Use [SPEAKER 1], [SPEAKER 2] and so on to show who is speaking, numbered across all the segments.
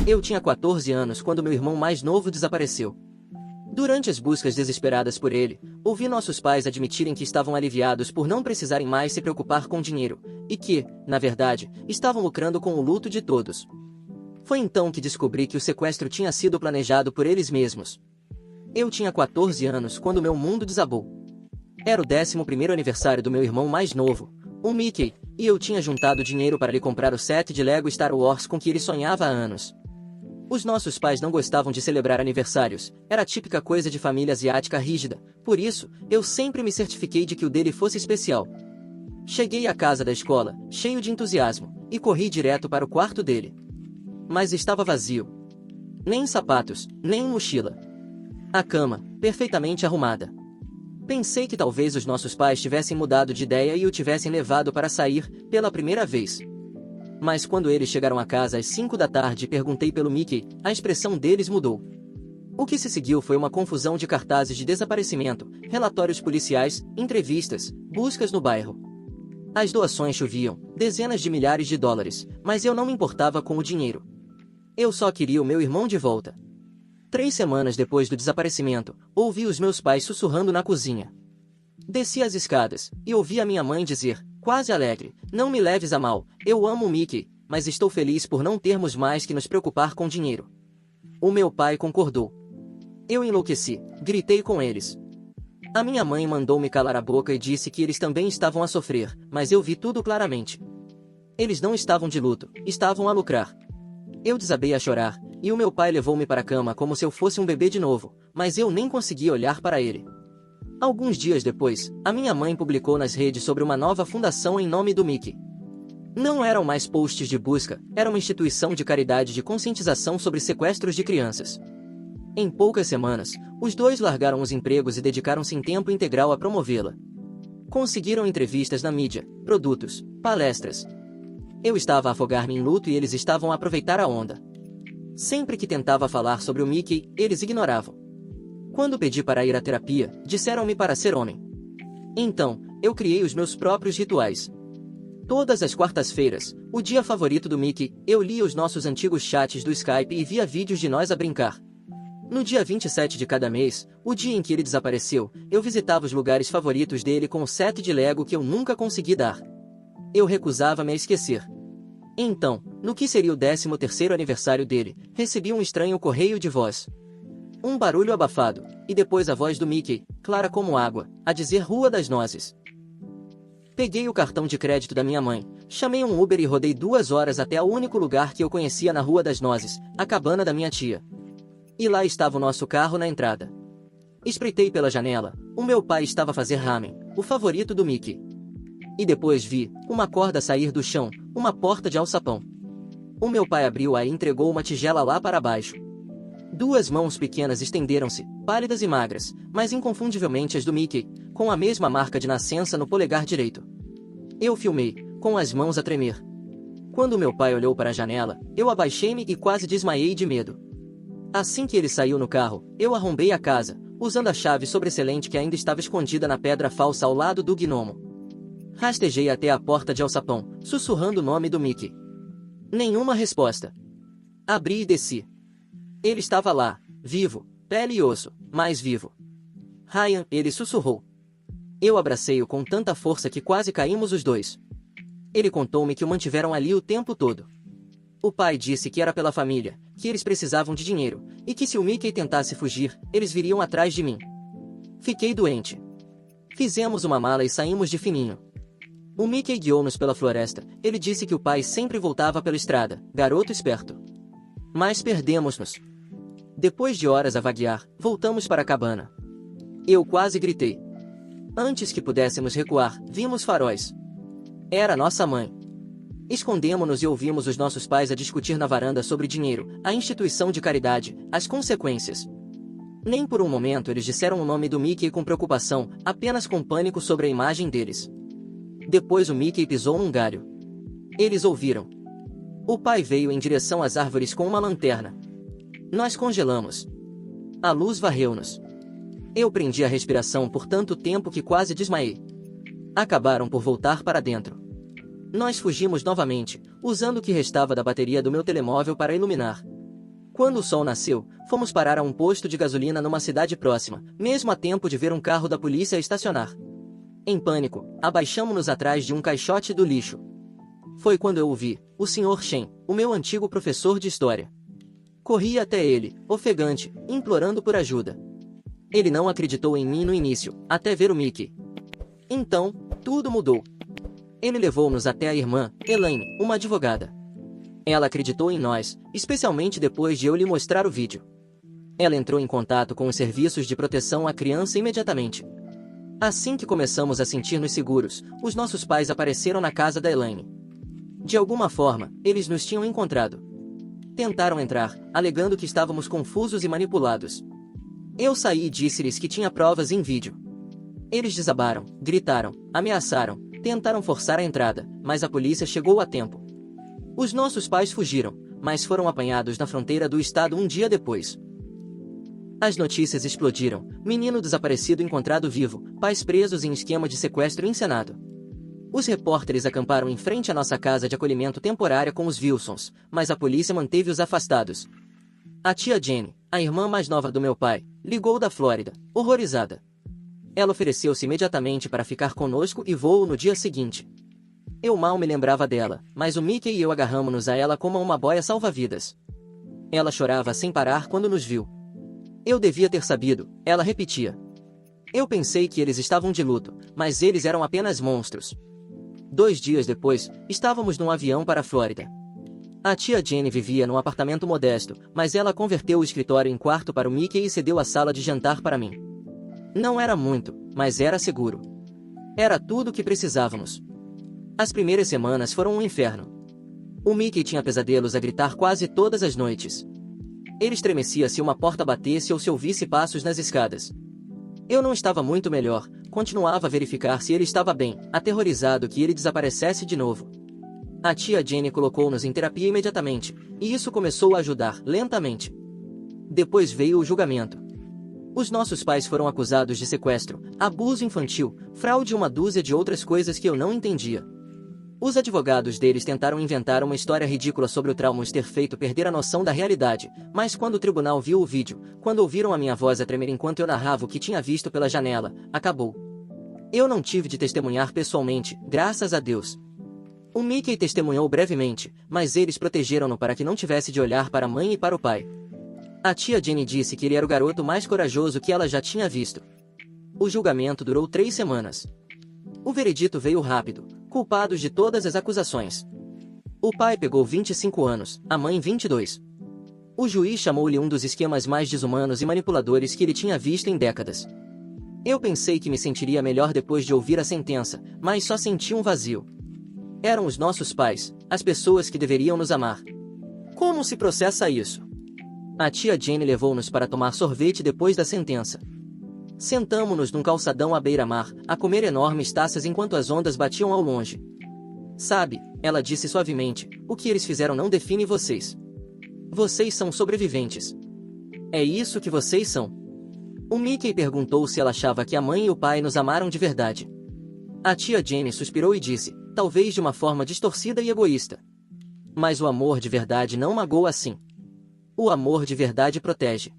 [SPEAKER 1] Eu tinha 14 anos quando meu irmão mais novo desapareceu. Durante as buscas desesperadas por ele, ouvi nossos pais admitirem que estavam aliviados por não precisarem mais se preocupar com dinheiro, e que, na verdade, estavam lucrando com o luto de todos. Foi então que descobri que o sequestro tinha sido planejado por eles mesmos. Eu tinha 14 anos quando meu mundo desabou. Era o 11º aniversário do meu irmão mais novo, o Mickey, e eu tinha juntado dinheiro para lhe comprar o set de Lego Star Wars com que ele sonhava há anos. Os nossos pais não gostavam de celebrar aniversários, era a típica coisa de família asiática rígida, por isso, eu sempre me certifiquei de que o dele fosse especial. Cheguei à casa da escola, cheio de entusiasmo, e corri direto para o quarto dele. Mas estava vazio. Nem sapatos, nem mochila. A cama, perfeitamente arrumada. Pensei que talvez os nossos pais tivessem mudado de ideia e o tivessem levado para sair, pela primeira vez. Mas quando eles chegaram a casa às 5 da tarde e perguntei pelo Mickey, a expressão deles mudou. O que se seguiu foi uma confusão de cartazes de desaparecimento, relatórios policiais, entrevistas, buscas no bairro. As doações choviam, dezenas de milhares de dólares, mas eu não me importava com o dinheiro. Eu só queria o meu irmão de volta. 3 semanas depois do desaparecimento, ouvi os meus pais sussurrando na cozinha. Desci as escadas, e ouvi a minha mãe dizer, quase alegre, não me leves a mal, eu amo o Mickey, mas estou feliz por não termos mais que nos preocupar com dinheiro. O meu pai concordou. Eu enlouqueci, gritei com eles. A minha mãe mandou-me calar a boca e disse que eles também estavam a sofrer, mas eu vi tudo claramente. Eles não estavam de luto, estavam a lucrar. Eu desabei a chorar, e o meu pai levou-me para a cama como se eu fosse um bebê de novo, mas eu nem conseguia olhar para ele. Alguns dias depois, a minha mãe publicou nas redes sobre uma nova fundação em nome do Mickey. Não eram mais posts de busca, era uma instituição de caridade de conscientização sobre sequestros de crianças. Em poucas semanas, os dois largaram os empregos e dedicaram-se em tempo integral a promovê-la. Conseguiram entrevistas na mídia, produtos, palestras. Eu estava a afogar-me em luto e eles estavam a aproveitar a onda. Sempre que tentava falar sobre o Mickey, eles ignoravam. Quando pedi para ir à terapia, disseram-me para ser homem. Então, eu criei os meus próprios rituais. Todas as quartas-feiras, o dia favorito do Mickey, eu lia os nossos antigos chats do Skype e via vídeos de nós a brincar. No dia 27 de cada mês, o dia em que ele desapareceu, eu visitava os lugares favoritos dele com o set de Lego que eu nunca consegui dar. Eu recusava-me a esquecer. Então, no que seria o 13º aniversário dele, recebi um estranho correio de voz. Um barulho abafado, e depois a voz do Mickey, clara como água, a dizer Rua das Nozes. Peguei o cartão de crédito da minha mãe, chamei um Uber e rodei 2 horas até o único lugar que eu conhecia na Rua das Nozes, a cabana da minha tia. E lá estava o nosso carro na entrada. Espreitei pela janela, o meu pai estava a fazer ramen, o favorito do Mickey. E depois vi uma corda sair do chão, uma porta de alçapão. O meu pai abriu-a e entregou uma tigela lá para baixo. 2 mãos pequenas estenderam-se, pálidas e magras, mas inconfundivelmente as do Mickey, com a mesma marca de nascença no polegar direito. Eu filmei, com as mãos a tremer. Quando meu pai olhou para a janela, eu abaixei-me e quase desmaiei de medo. Assim que ele saiu no carro, eu arrombei a casa, usando a chave sobressalente que ainda estava escondida na pedra falsa ao lado do gnomo. Rastejei até a porta de alçapão, sussurrando o nome do Mickey. Nenhuma resposta. Abri e desci. Ele estava lá, vivo, pele e osso, mais vivo. Ryan, ele sussurrou. Eu abracei-o com tanta força que quase caímos os dois. Ele contou-me que o mantiveram ali o tempo todo. O pai disse que era pela família, que eles precisavam de dinheiro, e que se o Mickey tentasse fugir, eles viriam atrás de mim. Fiquei doente. Fizemos uma mala e saímos de fininho. O Mickey guiou-nos pela floresta, ele disse que o pai sempre voltava pela estrada, garoto esperto. Mas perdemos-nos. Depois de horas a vaguear, voltamos para a cabana. Eu quase gritei. Antes que pudéssemos recuar, vimos faróis. Era nossa mãe. Escondemo-nos e ouvimos os nossos pais a discutir na varanda sobre dinheiro, a instituição de caridade, as consequências. Nem por um momento eles disseram o nome do Mickey com preocupação, apenas com pânico sobre a imagem deles. Depois o Mickey pisou num galho. Eles ouviram. O pai veio em direção às árvores com uma lanterna. Nós congelamos. A luz varreu-nos. Eu prendi a respiração por tanto tempo que quase desmaiei. Acabaram por voltar para dentro. Nós fugimos novamente, usando o que restava da bateria do meu telemóvel para iluminar. Quando o sol nasceu, fomos parar a um posto de gasolina numa cidade próxima, mesmo a tempo de ver um carro da polícia estacionar. Em pânico, abaixamo-nos atrás de um caixote do lixo. Foi quando eu o vi, o Sr. Shen, o meu antigo professor de história. Corri até ele, ofegante, implorando por ajuda. Ele não acreditou em mim no início, até ver o Mickey. Então, tudo mudou. Ele levou-nos até a irmã, Elaine, uma advogada. Ela acreditou em nós, especialmente depois de eu lhe mostrar o vídeo. Ela entrou em contato com os serviços de proteção à criança imediatamente. Assim que começamos a sentir-nos seguros, os nossos pais apareceram na casa da Elaine. De alguma forma, eles nos tinham encontrado. Tentaram entrar, alegando que estávamos confusos e manipulados. Eu saí e disse-lhes que tinha provas em vídeo. Eles desabaram, gritaram, ameaçaram, tentaram forçar a entrada, mas a polícia chegou a tempo. Os nossos pais fugiram, mas foram apanhados na fronteira do estado um dia depois. As notícias explodiram: menino desaparecido encontrado vivo, pais presos em esquema de sequestro encenado. Os repórteres acamparam em frente à nossa casa de acolhimento temporária com os Wilsons, mas a polícia manteve-os afastados. A tia Jenny, a irmã mais nova do meu pai, ligou da Flórida, horrorizada. Ela ofereceu-se imediatamente para ficar conosco e voou no dia seguinte. Eu mal me lembrava dela, mas o Mickey e eu agarramo-nos a ela como a uma boia salva-vidas. Ela chorava sem parar quando nos viu. Eu devia ter sabido, ela repetia. Eu pensei que eles estavam de luto, mas eles eram apenas monstros. 2 dias depois, estávamos num avião para a Flórida. A tia Jenny vivia num apartamento modesto, mas ela converteu o escritório em quarto para o Mickey e cedeu a sala de jantar para mim. Não era muito, mas era seguro. Era tudo o que precisávamos. As primeiras semanas foram um inferno. O Mickey tinha pesadelos a gritar quase todas as noites. Ele estremecia se uma porta batesse ou se ouvisse passos nas escadas. Eu não estava muito melhor, continuava a verificar se ele estava bem, aterrorizado que ele desaparecesse de novo. A tia Jenny colocou-nos em terapia imediatamente, e isso começou a ajudar, lentamente. Depois veio o julgamento. Os nossos pais foram acusados de sequestro, abuso infantil, fraude e uma dúzia de outras coisas que eu não entendia. Os advogados deles tentaram inventar uma história ridícula sobre o trauma os ter feito perder a noção da realidade, mas quando o tribunal viu o vídeo, quando ouviram a minha voz a tremer enquanto eu narrava o que tinha visto pela janela, acabou. Eu não tive de testemunhar pessoalmente, graças a Deus. O Mickey testemunhou brevemente, mas eles protegeram-no para que não tivesse de olhar para a mãe e para o pai. A tia Jenny disse que ele era o garoto mais corajoso que ela já tinha visto. O julgamento durou 3 semanas. O veredito veio rápido, culpados de todas as acusações. O pai pegou 25 anos, a mãe 22. O juiz chamou-lhe um dos esquemas mais desumanos e manipuladores que ele tinha visto em décadas. Eu pensei que me sentiria melhor depois de ouvir a sentença, mas só senti um vazio. Eram os nossos pais, as pessoas que deveriam nos amar. Como se processa isso? A tia Jenny levou-nos para tomar sorvete depois da sentença. Sentamo-nos num calçadão à beira-mar, a comer enormes taças enquanto as ondas batiam ao longe. Sabe, ela disse suavemente, o que eles fizeram não define vocês. Vocês são sobreviventes. É isso que vocês são. O Mickey perguntou se ela achava que a mãe e o pai nos amaram de verdade. A tia Jenny suspirou e disse, talvez de uma forma distorcida e egoísta. Mas o amor de verdade não magoa assim. O amor de verdade protege.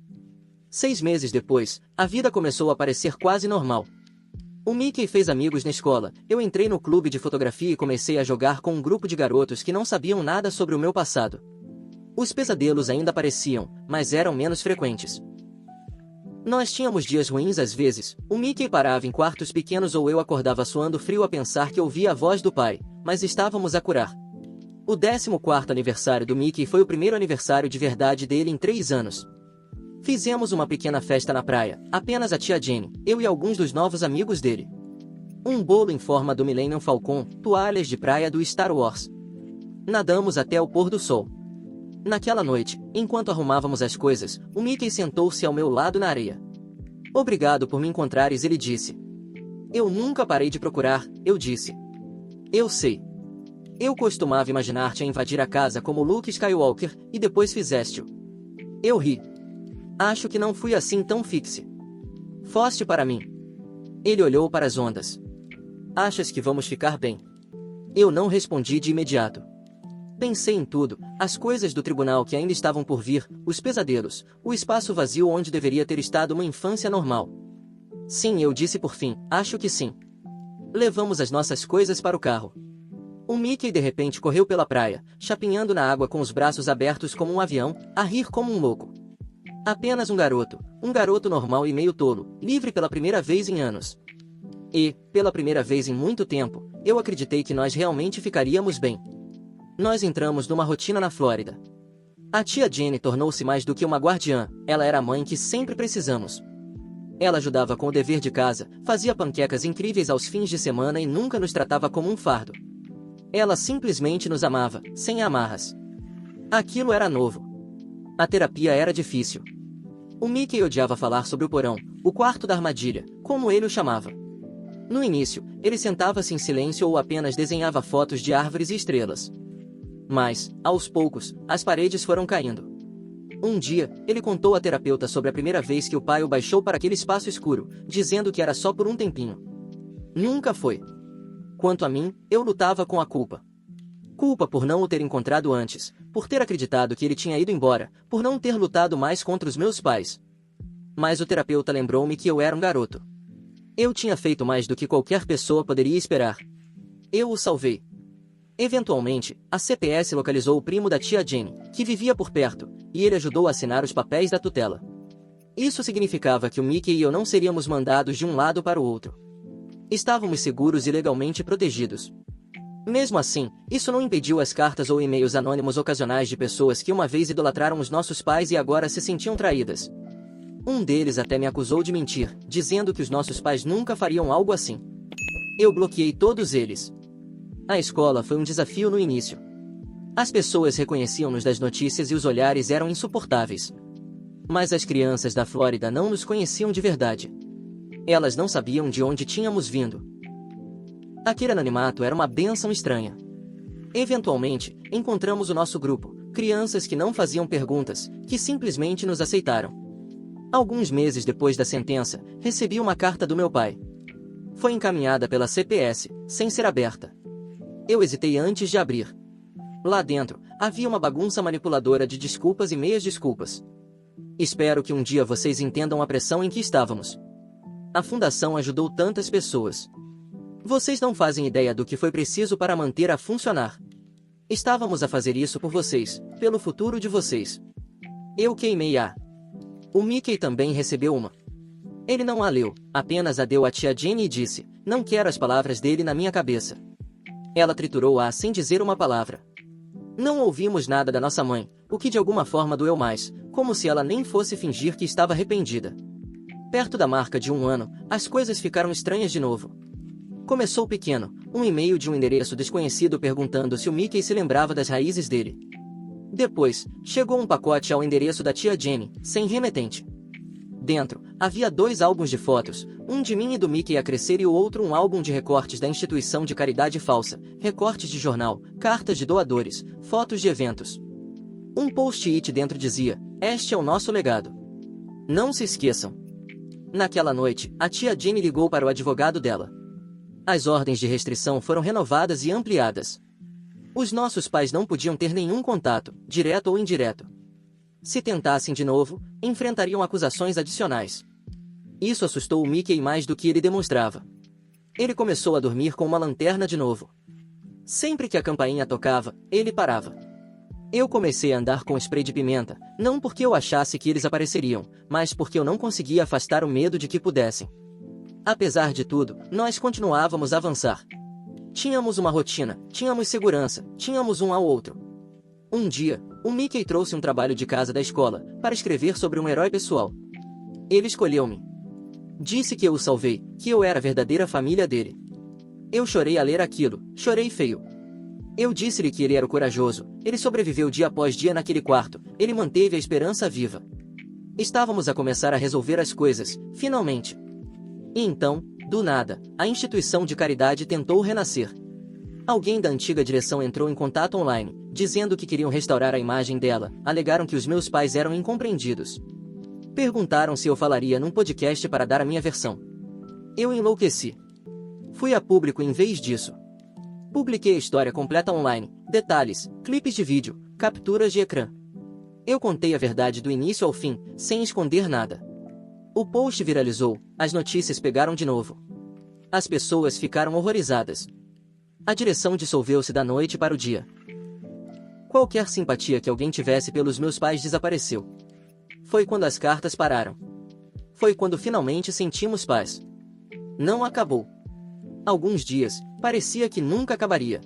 [SPEAKER 1] 6 meses depois, a vida começou a parecer quase normal. O Mickey fez amigos na escola, eu entrei no clube de fotografia e comecei a jogar com um grupo de garotos que não sabiam nada sobre o meu passado. Os pesadelos ainda apareciam, mas eram menos frequentes. Nós tínhamos dias ruins às vezes, o Mickey parava em quartos pequenos ou eu acordava suando frio a pensar que ouvia a voz do pai, mas estávamos a curar. O 14º aniversário do Mickey foi o primeiro aniversário de verdade dele em 3 anos. Fizemos uma pequena festa na praia, apenas a tia Jenny, eu e alguns dos novos amigos dele. Um bolo em forma do Millennium Falcon, toalhas de praia do Star Wars. Nadamos até o pôr do sol. Naquela noite, enquanto arrumávamos as coisas, o Mickey sentou-se ao meu lado na areia. Obrigado por me encontrares, ele disse. Eu nunca parei de procurar, eu disse. Eu sei. Eu costumava imaginar-te a invadir a casa como Luke Skywalker, e depois fizeste-o. Eu ri. Acho que não fui assim tão fixe. Foste para mim. Ele olhou para as ondas. Achas que vamos ficar bem? Eu não respondi de imediato. Pensei em tudo, as coisas do tribunal que ainda estavam por vir, os pesadelos, o espaço vazio onde deveria ter estado uma infância normal. Sim, eu disse por fim, acho que sim. Levamos as nossas coisas para o carro. O Mickey de repente correu pela praia, chapinhando na água com os braços abertos como um avião, a rir como um louco. Apenas um garoto normal e meio tolo, livre pela primeira vez em anos. E, pela primeira vez em muito tempo, eu acreditei que nós realmente ficaríamos bem. Nós entramos numa rotina na Flórida. A tia Jenny tornou-se mais do que uma guardiã, ela era a mãe que sempre precisamos. Ela ajudava com o dever de casa, fazia panquecas incríveis aos fins de semana e nunca nos tratava como um fardo. Ela simplesmente nos amava, sem amarras. Aquilo era novo. A terapia era difícil. O Mickey odiava falar sobre o porão, o quarto da armadilha, como ele o chamava. No início, ele sentava-se em silêncio ou apenas desenhava fotos de árvores e estrelas. Mas, aos poucos, as paredes foram caindo. Um dia, ele contou à terapeuta sobre a primeira vez que o pai o baixou para aquele espaço escuro, dizendo que era só por um tempinho. Nunca foi. Quanto a mim, eu lutava com a culpa. Culpa por não o ter encontrado antes, por ter acreditado que ele tinha ido embora, por não ter lutado mais contra os meus pais. Mas o terapeuta lembrou-me que eu era um garoto. Eu tinha feito mais do que qualquer pessoa poderia esperar. Eu o salvei. Eventualmente, a CPS localizou o primo da tia Jenny, que vivia por perto, e ele ajudou a assinar os papéis da tutela. Isso significava que o Mickey e eu não seríamos mandados de um lado para o outro. Estávamos seguros e legalmente protegidos. Mesmo assim, isso não impediu as cartas ou e-mails anônimos ocasionais de pessoas que uma vez idolatraram os nossos pais e agora se sentiam traídas. Um deles até me acusou de mentir, dizendo que os nossos pais nunca fariam algo assim. Eu bloqueei todos eles. A escola foi um desafio no início. As pessoas reconheciam-nos das notícias e os olhares eram insuportáveis. Mas as crianças da Flórida não nos conheciam de verdade. Elas não sabiam de onde tínhamos vindo. Aquele anonimato era uma bênção estranha. Eventualmente, encontramos o nosso grupo, crianças que não faziam perguntas, que simplesmente nos aceitaram. Alguns meses depois da sentença, recebi uma carta do meu pai. Foi encaminhada pela CPS, sem ser aberta. Eu hesitei antes de abrir. Lá dentro, havia uma bagunça manipuladora de desculpas e meias desculpas. Espero que um dia vocês entendam a pressão em que estávamos. A fundação ajudou tantas pessoas. Vocês não fazem ideia do que foi preciso para manter-a funcionar. Estávamos a fazer isso por vocês, pelo futuro de vocês. Eu queimei a. O Mickey também recebeu uma. Ele não a leu, apenas a deu à tia Jenny e disse, não quero as palavras dele na minha cabeça. Ela triturou-a sem dizer uma palavra. Não ouvimos nada da nossa mãe, o que de alguma forma doeu mais, como se ela nem fosse fingir que estava arrependida. Perto da marca de 1 ano, as coisas ficaram estranhas de novo. Começou pequeno, um e-mail de um endereço desconhecido perguntando se o Mickey se lembrava das raízes dele. Depois, chegou um pacote ao endereço da tia Jenny, sem remetente. Dentro, havia 2 álbuns de fotos, um de mim e do Mickey a crescer e o outro um álbum de recortes da instituição de caridade falsa, recortes de jornal, cartas de doadores, fotos de eventos. Um post-it dentro dizia, este é o nosso legado. Não se esqueçam. Naquela noite, a tia Jenny ligou para o advogado dela. As ordens de restrição foram renovadas e ampliadas. Os nossos pais não podiam ter nenhum contato, direto ou indireto. Se tentassem de novo, enfrentariam acusações adicionais. Isso assustou o Mickey mais do que ele demonstrava. Ele começou a dormir com uma lanterna de novo. Sempre que a campainha tocava, ele parava. Eu comecei a andar com spray de pimenta, não porque eu achasse que eles apareceriam, mas porque eu não conseguia afastar o medo de que pudessem. Apesar de tudo, nós continuávamos a avançar. Tínhamos uma rotina, tínhamos segurança, tínhamos um ao outro. Um dia, o Mickey trouxe um trabalho de casa da escola, para escrever sobre um herói pessoal. Ele escolheu-me. Disse que eu o salvei, que eu era a verdadeira família dele. Eu chorei a ler aquilo, chorei feio. Eu disse-lhe que ele era o corajoso, ele sobreviveu dia após dia naquele quarto, ele manteve a esperança viva. Estávamos a começar a resolver as coisas, finalmente. E então, do nada, a instituição de caridade tentou renascer. Alguém da antiga direção entrou em contato online, dizendo que queriam restaurar a imagem dela, alegaram que os meus pais eram incompreendidos. Perguntaram se eu falaria num podcast para dar a minha versão. Eu enlouqueci. Fui a público em vez disso. Publiquei a história completa online, detalhes, clipes de vídeo, capturas de ecrã. Eu contei a verdade do início ao fim, sem esconder nada. O post viralizou, as notícias pegaram de novo. As pessoas ficaram horrorizadas. A direção dissolveu-se da noite para o dia. Qualquer simpatia que alguém tivesse pelos meus pais desapareceu. Foi quando as cartas pararam. Foi quando finalmente sentimos paz. Não acabou. Alguns dias, parecia que nunca acabaria.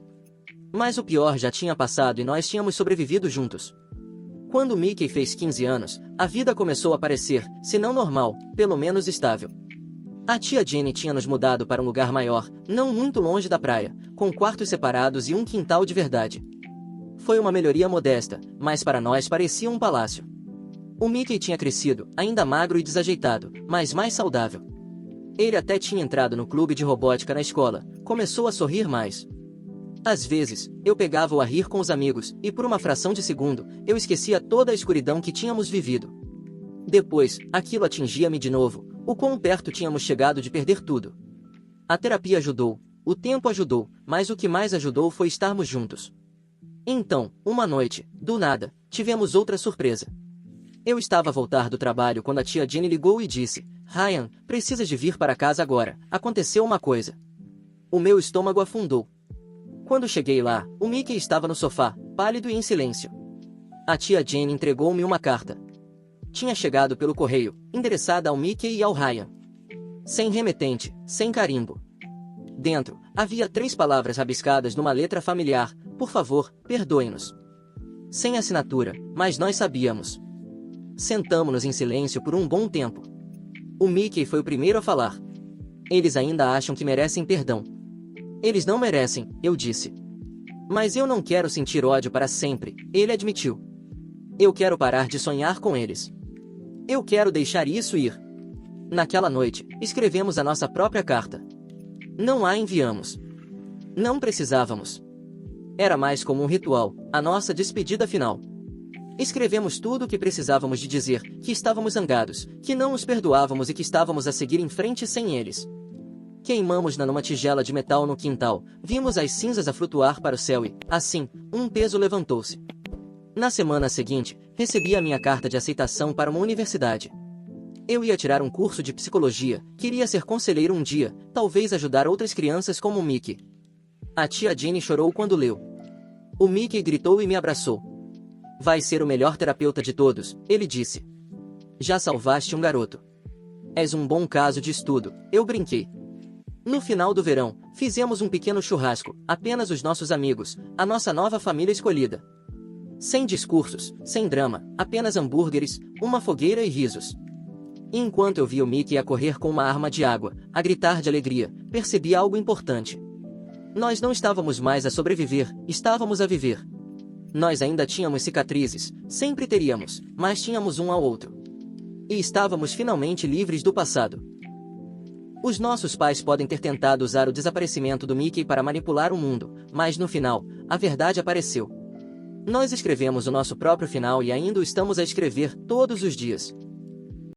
[SPEAKER 1] Mas o pior já tinha passado e nós tínhamos sobrevivido juntos. Quando Mickey fez 15 anos, a vida começou a parecer, se não normal, pelo menos estável. A tia Jenny tinha nos mudado para um lugar maior, não muito longe da praia, com quartos separados e um quintal de verdade. Foi uma melhoria modesta, mas para nós parecia um palácio. O Mickey tinha crescido, ainda magro e desajeitado, mas mais saudável. Ele até tinha entrado no clube de robótica na escola, começou a sorrir mais. Às vezes, eu pegava-o a rir com os amigos, e por uma fração de segundo, eu esquecia toda a escuridão que tínhamos vivido. Depois, aquilo atingia-me de novo, o quão perto tínhamos chegado de perder tudo. A terapia ajudou, o tempo ajudou, mas o que mais ajudou foi estarmos juntos. Então, uma noite, do nada, tivemos outra surpresa. Eu estava a voltar do trabalho quando a tia Jenny ligou e disse: "Ryan, precisas de vir para casa agora, aconteceu uma coisa." O meu estômago afundou. Quando cheguei lá, o Mickey estava no sofá, pálido e em silêncio. A tia Jenny entregou-me uma carta. Tinha chegado pelo correio, endereçada ao Mickey e ao Ryan. Sem remetente, sem carimbo. Dentro, havia 3 palavras rabiscadas numa letra familiar: "Por favor, perdoe-nos." Sem assinatura, mas nós sabíamos. Sentamo-nos em silêncio por um bom tempo. O Mickey foi o primeiro a falar. "Eles ainda acham que merecem perdão." "Eles não merecem," eu disse. "Mas eu não quero sentir ódio para sempre," ele admitiu. "Eu quero parar de sonhar com eles. Eu quero deixar isso ir." Naquela noite, escrevemos a nossa própria carta. Não a enviamos. Não precisávamos. Era mais como um ritual, a nossa despedida final. Escrevemos tudo o que precisávamos de dizer, que estávamos zangados, que não os perdoávamos e que estávamos a seguir em frente sem eles. Queimamos-na numa tigela de metal no quintal, vimos as cinzas a flutuar para o céu e, assim, um peso levantou-se. Na semana seguinte, recebi a minha carta de aceitação para uma universidade. Eu ia tirar um curso de psicologia, queria ser conselheiro um dia, talvez ajudar outras crianças como o Mickey. A tia Jenny chorou quando leu. O Mickey gritou e me abraçou. "Vai ser o melhor terapeuta de todos," ele disse. "Já salvaste um garoto. És um bom caso de estudo," eu brinquei. No final do verão, fizemos um pequeno churrasco, apenas os nossos amigos, a nossa nova família escolhida. Sem discursos, sem drama, apenas hambúrgueres, uma fogueira e risos. E enquanto eu via o Mickey a correr com uma arma de água, a gritar de alegria, percebi algo importante. Nós não estávamos mais a sobreviver, estávamos a viver. Nós ainda tínhamos cicatrizes, sempre teríamos, mas tínhamos um ao outro. E estávamos finalmente livres do passado. Os nossos pais podem ter tentado usar o desaparecimento do Mickey para manipular o mundo, mas no final, a verdade apareceu. Nós escrevemos o nosso próprio final e ainda o estamos a escrever todos os dias.